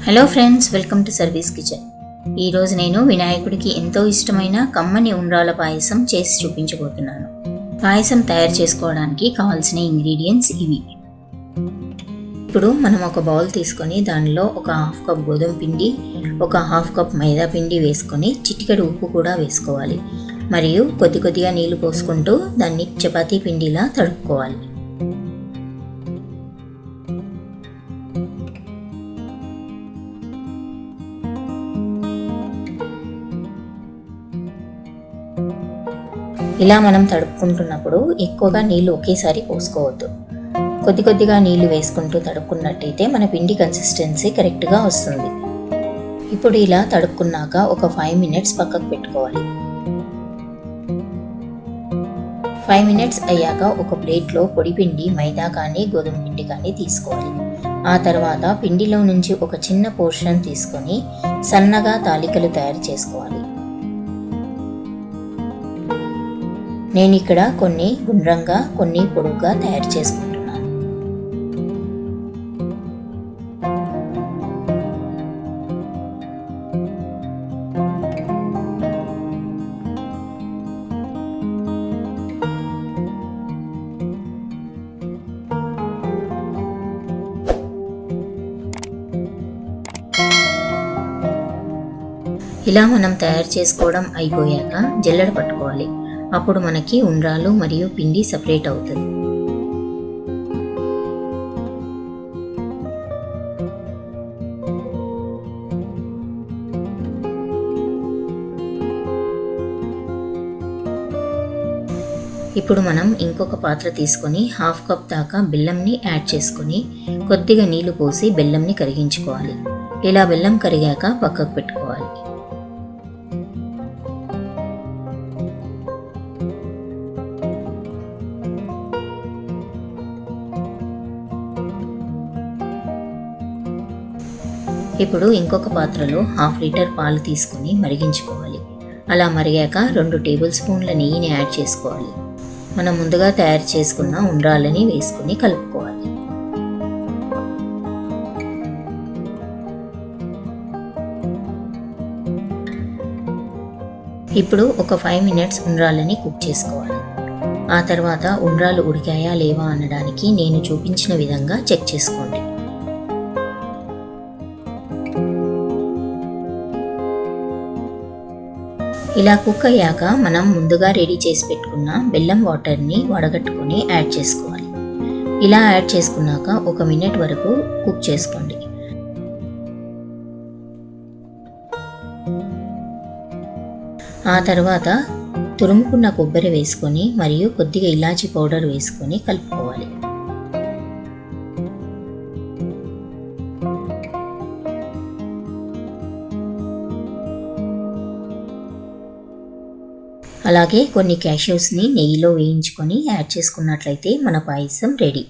Hello friends, welcome to service kitchen. ఈరోజు నేను వినాయకుడికి ఎంతో ఇష్టమైన కమ్మని ఉండ్రాల పాయసం చేసి చూపించబోతున్నాను. పాయసం తయారు చేసుకోవడానికి కావాల్సిన ఇంగ్రీడియంట్స్ ఇవి. ఇప్పుడు మనం ఒక బౌల్ తీసుకొని దానిలో ఒక హాఫ్ కప్ గోధుమ పిండి, ఒక హాఫ్ కప్ మైదా పిండి వేసుకొని చిటికెడు ఉప్పు కూడా వేసుకోవాలి. మరియు కొద్ది కొద్దిగా నీళ్లు పోసుకుంటూ దాన్ని చపాతీ పిండిలా తడుపుకోవాలి. ఇలా మనం తడుపుకుంటున్నప్పుడు ఎక్కువగా నీళ్లు ఒకేసారి పోసుకోవద్దు. కొద్ది కొద్దిగా నీళ్లు వేసుకుంటూ తడుపుకున్నట్టయితే మన పిండి కన్సిస్టెన్సీ కరెక్ట్గా వస్తుంది. ఇప్పుడు ఇలా తడుపుకున్నాక ఒక 5 minutes పక్కకు పెట్టుకోవాలి. 5 minutes అయ్యాక ఒక ప్లేట్లో పొడి పిండి, మైదా కానీ గోధుమ పిండి కానీ తీసుకోవాలి. ఆ తర్వాత పిండిలో నుంచి ఒక చిన్న పోర్షన్ తీసుకొని సన్నగా తాలికలు తయారు చేసుకోవాలి. నేను ఇక్కడ కొన్ని గుండ్రంగా, కొన్ని పొడుగ్గా తయారు చేసుకుంటున్నాను. ఇలా మనం తయారు చేసుకోవడం అయిపోయాక జల్లెడ పట్టుకోవాలి. అప్పుడు మనకి ఉండ్రాలు మరియు పిండి సపరేట్ అవుతుంది. ఇప్పుడు మనం ఇంకొక పాత్ర తీసుకొని హాఫ్ కప్ దాకా బెల్లంని యాడ్ చేసుకొని కొద్దిగా నీళ్లు పోసి బెల్లంని కరిగించుకోవాలి. ఇలా బెల్లం కరిగాక పక్కకు పెట్టుకోవాలి. ఇప్పుడు ఇంకొక పాత్రలో 1/2 లీటర్ పాలు తీసుకొని మరిగించుకోవాలి. అలా మరిగాక 2 టేబుల్ స్పూన్ల నెయ్యిని యాడ్ చేసుకోవాలి. మనం ముందుగా తయారు చేసుకున్న ఉండ్రాలని వేసుకొని కలుపుకోవాలి. ఇప్పుడు ఒక 5 minutes ఉండ్రాలని కుక్ చేసుకోవాలి. ఆ తర్వాత ఉండ్రాలు ఉడికాయా లేవా అనడానికి నేను చూపించిన విధంగా చెక్ చేసుకోండి. ఇలా కుక్ అయ్యాక మనం ముందుగా రెడీ చేసి పెట్టుకున్న బెల్లం వాటర్ని వడగట్టుకొని యాడ్ చేసుకోవాలి. ఇలా యాడ్ చేసుకున్నాక 1 minute వరకు కుక్ చేసుకోండి. ఆ తర్వాత తురుముకున్న కొబ్బరి వేసుకొని మరియు కొద్దిగా ఇలాచీ పౌడర్ వేసుకొని కలుపుకోవాలి. అలాగే కొన్ని క్యాష్యూస్ని నెయ్యిలో వేయించుకొని యాడ్ చేసుకున్నట్లయితే మన పాయసం రెడీ.